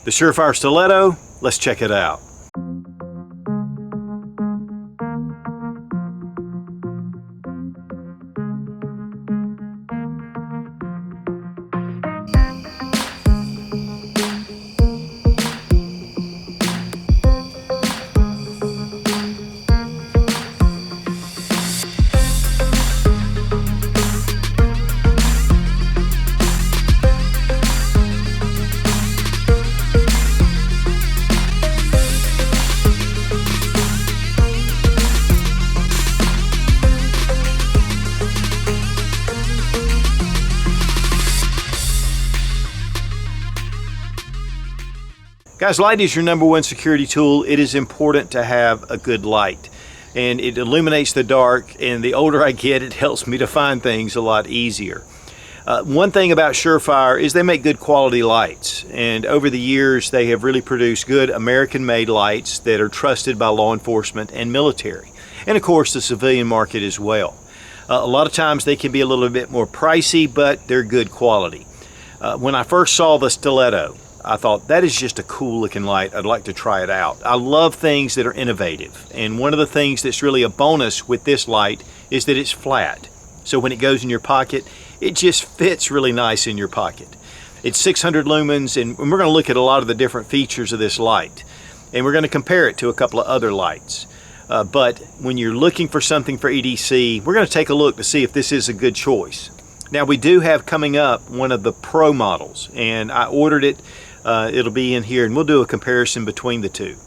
The Surefire Stiletto, let's check it out. Guys, light is your number one security tool. It is important to have a good light, and it illuminates the dark, and the older I get, it helps me to find things a lot easier. One thing about Surefire is they make good quality lights, and over the years they have really produced good American-made lights that are trusted by law enforcement and military, and of course the civilian market as well. A lot of times they can be a little bit more pricey, but they're good quality. When I first saw the Stiletto, I thought, that is just a cool looking light. I'd like to try it out. I love things that are innovative, and one of the things that's really a bonus with this light is that it's flat. So when it goes in your pocket, it just fits really nice in your pocket. It's 600 lumens, and we're going to look at a lot of the different features of this light, and we're going to compare it to a couple of other lights. But when you're looking for something for EDC, we're going to take a look to see if this is a good choice. Now, we do have coming up one of the Pro models, and I ordered it. It'll be in here, and we'll do a comparison between the two.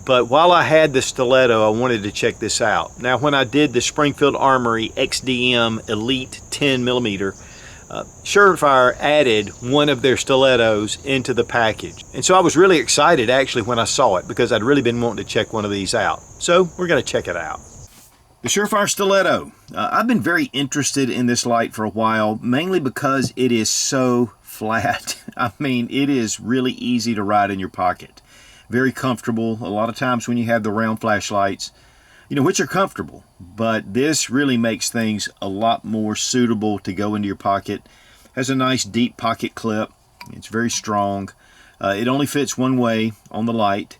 But while I had the Stiletto, I wanted to check this out. Now, when I did the Springfield Armory XDM Elite 10mm, Surefire added one of their stilettos into the package. And so I was really excited actually when I saw it, because I'd really been wanting to check one of these out. So we're going to check it out. The Surefire Stiletto. I've been very interested in this light for a while, mainly because it is so flat. I mean, it is really easy to ride in your pocket. Very comfortable. A lot of times when you have the round flashlights, which are comfortable, but this really makes things a lot more suitable to go into your pocket. Has a nice deep pocket clip. It's very strong. It only fits one way on the light.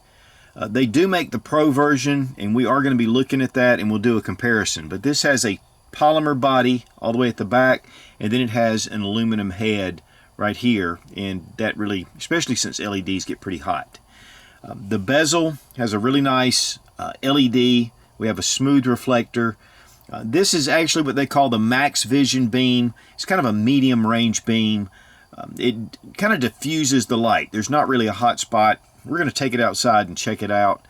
They do make the Pro version, and we are going to be looking at that, and we'll do a comparison. But this has a polymer body all the way at the back, and then it has an aluminum head right here, and that really, especially since LEDs get pretty hot. The bezel has a really nice LED. We have a smooth reflector. This is actually what they call the max vision beam. It's kind of a medium range beam. It kind of diffuses the light. There's not really a hot spot. We're going to take it outside and check it out.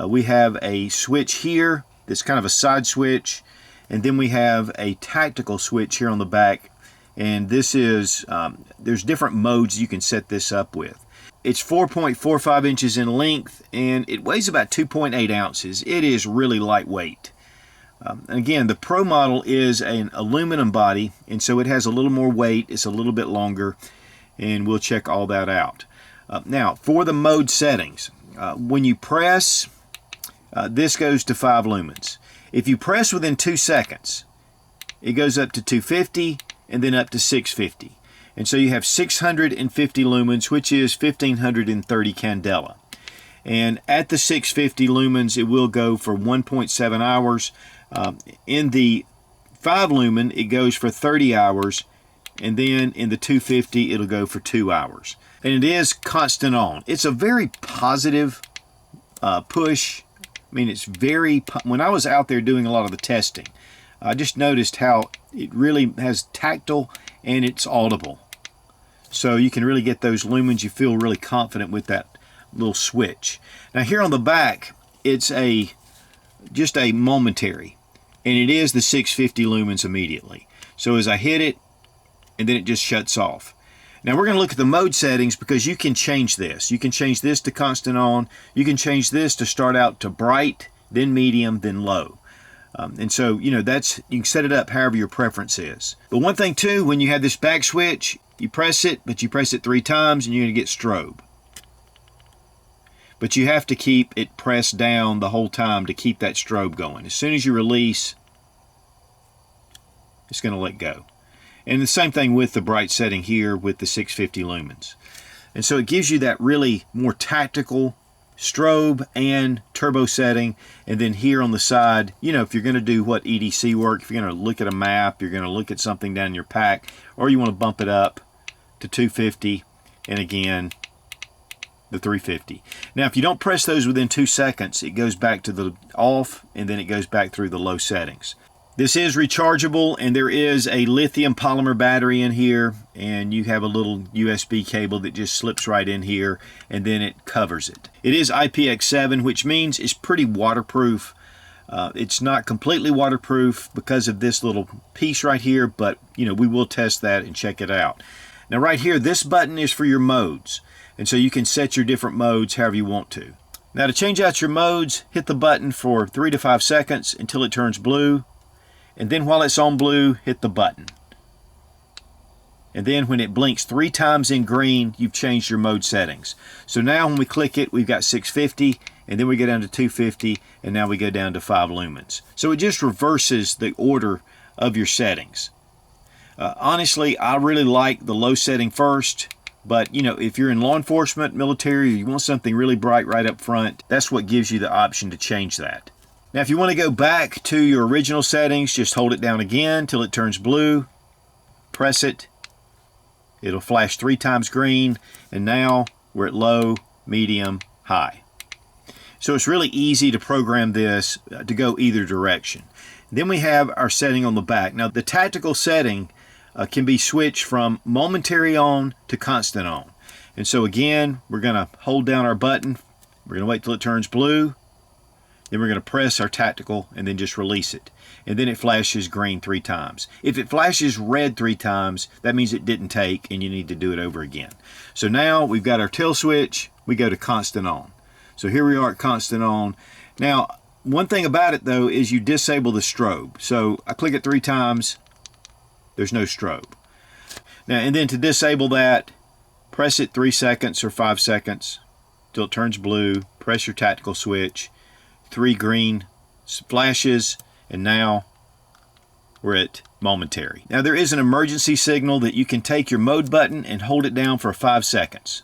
We have a switch here that's kind of a side switch, and then we have a tactical switch here on the back. And this is, there's different modes you can set this up with. It's 4.45 inches in length, and it weighs about 2.8 ounces. It is really lightweight. And again, the Pro model is an aluminum body, and so it has a little more weight. It's a little bit longer, and we'll check all that out. Now, for the mode settings, when you press, this goes to 5 lumens. If you press within 2 seconds, it goes up to 250, and then up to 650. And so you have 650 lumens, which is 1530 candela. And at the 650 lumens, it will go for 1.7 hours. In the 5 lumen, it goes for 30 hours. And then in the 250, it'll go for 2 hours. And it is constant on. It's a very positive push. I mean, it's very, when I was out there doing a lot of the testing, I just noticed how it really has tactile and it's audible. So you can really get those lumens. You feel really confident with that little switch. Now here on the back, it's just a momentary, and it is the 650 lumens immediately. So as I hit it, and then it just shuts off. Now we're going to look at the mode settings, because you can change this. You can change this to constant on. You can change this to start out to bright, then medium, then low. And so, you can set it up however your preference is. But one thing too, when you have this back switch, you press it, but you press it 3 times and you're going to get strobe. But you have to keep it pressed down the whole time to keep that strobe going. As soon as you release, it's going to let go. And the same thing with the bright setting here with the 650 lumens. And so it gives you that really more tactical strobe and turbo setting. And then here on the side, you know, if you're going to do what EDC work, if you're going to look at a map, you're going to look at something down in your pack, or you want to bump it up to 250, and again, the 350. Now, if you don't press those within 2 seconds, it goes back to the off, and then it goes back through the low settings. This is rechargeable, and there is a lithium polymer battery in here, and you have a little USB cable that just slips right in here, and then it covers it. It is IPX7, which means it's pretty waterproof. It's not completely waterproof because of this little piece right here, but you know, we will test that and check it out. Now right here, this button is for your modes, and so you can set your different modes however you want to. Now to change out your modes, hit the button for 3 to 5 seconds until it turns blue, and then while it's on blue, hit the button. And then when it blinks 3 times in green, you've changed your mode settings. So now when we click it, we've got 650, and then we go down to 250, and now we go down to 5 lumens. So it just reverses the order of your settings. Honestly, I really like the low setting first, but you know, if you're in law enforcement, military, you want something really bright right up front, that's what gives you the option to change that. Now, if you want to go back to your original settings, just hold it down again till it turns blue, press it, it'll flash 3 times green, and now we're at low, medium, high. So it's really easy to program this to go either direction. Then we have our setting on the back. Now, the tactical setting can be switched from momentary on to constant on. And so again, we're going to hold down our button, we're going to wait till it turns blue, then we're going to press our tactical and then just release it. And then it flashes green 3 times. If it flashes red 3 times, that means it didn't take and you need to do it over again. So now we've got our tail switch, we go to constant on. So here we are at constant on. Now, one thing about it though is you disable the strobe. So I click it 3 times, there's no strobe. Now, and then to disable that, press it 3 seconds or 5 seconds till it turns blue, press your tactical switch, 3 green flashes, and now we're at momentary. Now there is an emergency signal that you can take your mode button and hold it down for 5 seconds.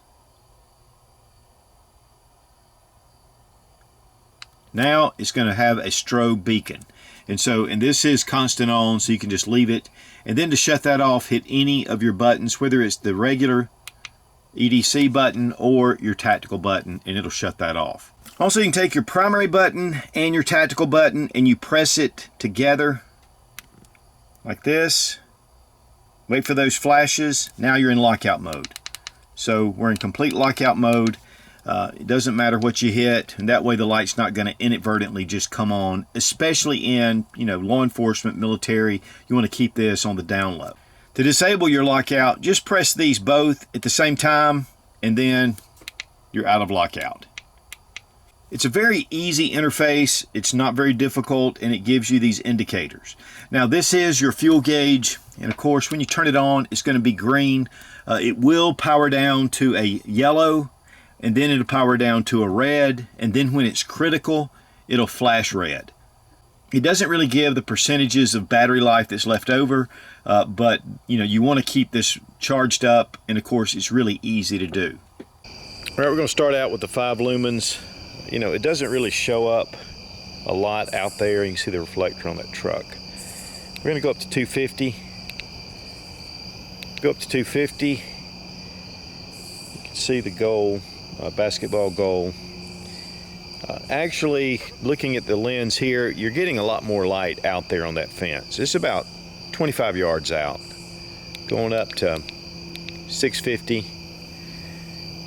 Now it's going to have a strobe beacon. And this is constant on, so you can just leave it. And then to shut that off, hit any of your buttons, whether it's the regular EDC button or your tactical button, and it'll shut that off. Also, you can take your primary button and your tactical button and you press it together like this. Wait for those flashes. Now you're in lockout mode. So we're in complete lockout mode. It doesn't matter what you hit, and that way the light's not going to inadvertently just come on, especially in, you know, law enforcement, military. You want to keep this on the down low. To disable your lockout, just press these both at the same time, and then you're out of lockout. It's a very easy interface. It's not very difficult, and it gives you these indicators. Now, this is your fuel gauge, and of course, when you turn it on, it's going to be green. It will power down to a yellow, and then it'll power down to a red, and then when it's critical, it'll flash red. It doesn't really give the percentages of battery life that's left over, but you know, you want to keep this charged up, and of course, it's really easy to do. All right, we're going to start out with the 5 lumens. You know, it doesn't really show up a lot out there. You can see the reflector on that truck. We're going to go up to 250. Go up to 250. You can see the goal, basketball goal. Actually, looking at the lens here, you're getting a lot more light out there on that fence. It's about 25 yards out. Going up to 650.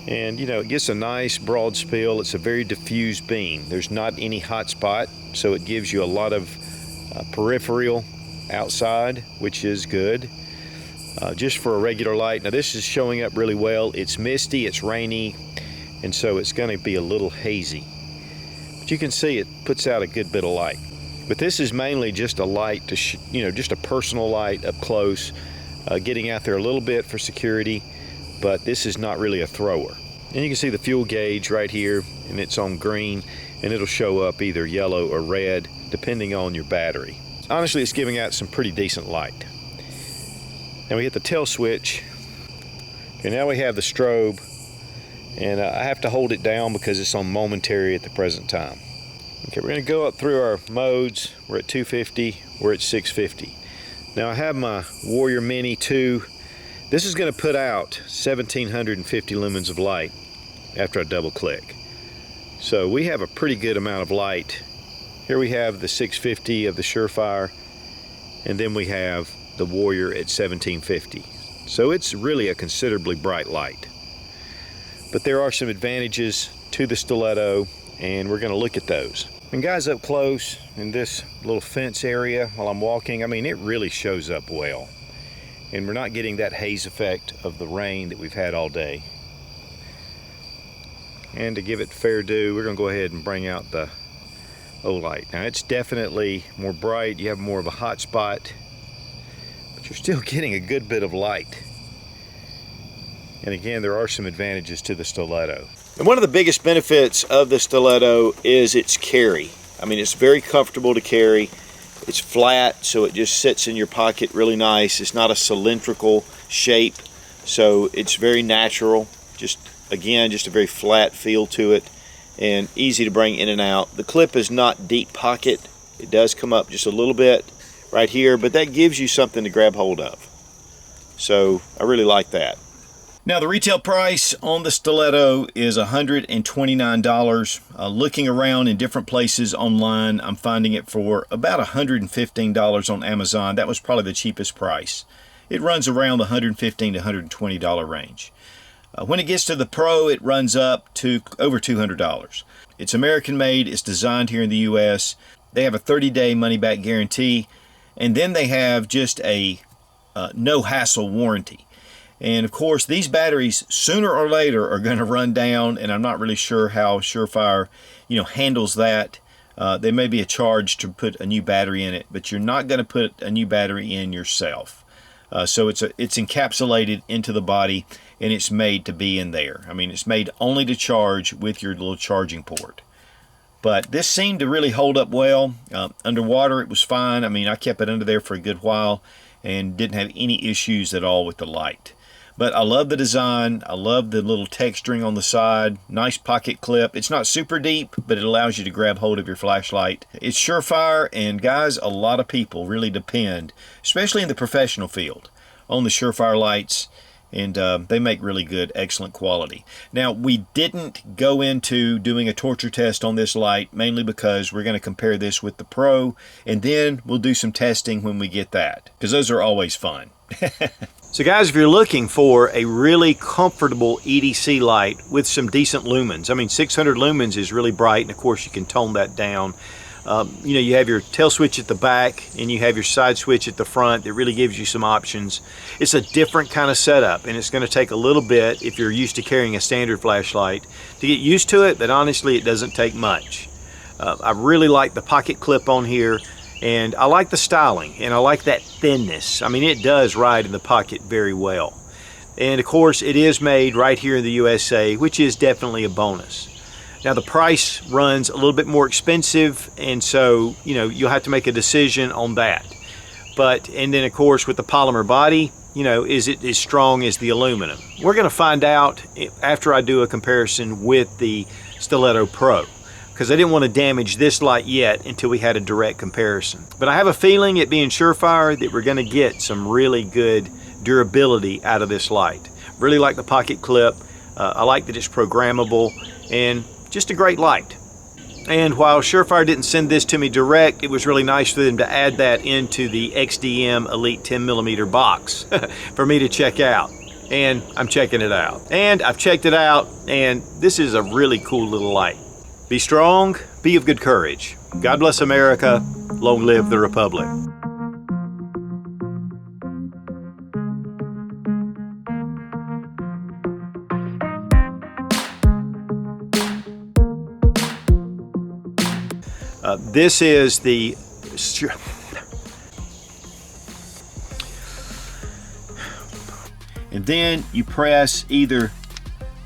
And you know, it gets a nice broad spill. It's a very diffuse beam. There's not any hot spot, so it gives you a lot of peripheral outside, which is good. Just for a regular light. Now this is showing up really well. It's misty, it's rainy, and so it's going to be a little hazy. But you can see it puts out a good bit of light. But this is mainly just a light to, just a personal light up close, getting out there a little bit for security. But this is not really a thrower. And you can see the fuel gauge right here, and it's on green, and it'll show up either yellow or red depending on your battery. Honestly, it's giving out some pretty decent light. Now we hit the tail switch, and now we have the strobe And I have to hold it down because it's on momentary at the present time. Okay, we're going to go up through our modes. We're at 250, we're at 650. Now I have my Warrior Mini 2. This is going to put out 1750 lumens of light after I double click. So we have a pretty good amount of light. Here we have the 650 of the Surefire, and then we have the Warrior at 1750. So it's really a considerably bright light. But there are some advantages to the Stiletto, and we're going to look at those. And guys, up close in this little fence area while I'm walking, I mean, it really shows up well. And we're not getting that haze effect of the rain that we've had all day. And to give it fair due, we're going to go ahead and bring out the Olight. Now it's definitely more bright, you have more of a hot spot, but you're still getting a good bit of light. And again, there are some advantages to the Stiletto. And one of the biggest benefits of the Stiletto is its carry. I mean, it's very comfortable to carry. It's flat, so it just sits in your pocket really nice. It's not a cylindrical shape, so it's very natural. Again, just a very flat feel to it and easy to bring in and out. The clip is not deep pocket. It does come up just a little bit right here, but that gives you something to grab hold of. So I really like that. Now the retail price on the Stiletto is $129. Looking around in different places online, I'm finding it for about $115 on Amazon. That was probably the cheapest price. It runs around the $115 to $120 range. When it gets to the Pro, it runs up to over $200. It's American made, it's designed here in the US. They have a 30-day money-back guarantee, and then they have just a no-hassle warranty. And of course, these batteries sooner or later are going to run down, and I'm not really sure how Surefire, handles that. There may be a charge to put a new battery in it, but you're not going to put a new battery in yourself. So it's encapsulated into the body, and it's made to be in there. I mean, it's made only to charge with your little charging port. But this seemed to really hold up well. Underwater, it was fine. I mean, I kept it under there for a good while and didn't have any issues at all with the light. But I love the design. I love the little texturing on the side. Nice pocket clip. It's not super deep, but it allows you to grab hold of your flashlight. It's Surefire, and guys, a lot of people really depend, especially in the professional field, on the Surefire lights, and they make really good, excellent quality. Now, we didn't go into doing a torture test on this light, mainly because we're going to compare this with the Pro, and then we'll do some testing when we get that, because those are always fun. So guys, if you're looking for a really comfortable EDC light with some decent lumens, I mean 600 lumens is really bright, and of course you can tone that down. You have your tail switch at the back and you have your side switch at the front that really gives you some options. It's a different kind of setup, and it's going to take a little bit if you're used to carrying a standard flashlight to get used to it, but honestly it doesn't take much. I really like the pocket clip on here. And I like the styling, and I like that thinness. I mean, it does ride in the pocket very well. And of course, it is made right here in the USA, which is definitely a bonus. Now, the price runs a little bit more expensive, and so, you'll have to make a decision on that. And then of course, with the polymer body, is it as strong as the aluminum? We're gonna find out after I do a comparison with the Stiletto Pro, because I didn't want to damage this light yet until we had a direct comparison. But I have a feeling, it being Surefire, that we're going to get some really good durability out of this light. Really like the pocket clip. I like that it's programmable, and just a great light. And while Surefire didn't send this to me direct, it was really nice for them to add that into the XDM Elite 10mm box for me to check out. And I'm checking it out. And I've checked it out, and this is a really cool little light. Be strong, be of good courage. God bless America. Long live the Republic. This is the... And then you press either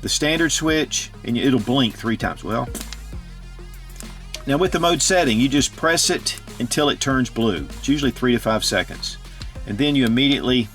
the standard switch and it'll blink 3 times. Well, now with the mode setting, you just press it until it turns blue. It's usually 3 to 5 seconds. And then you immediately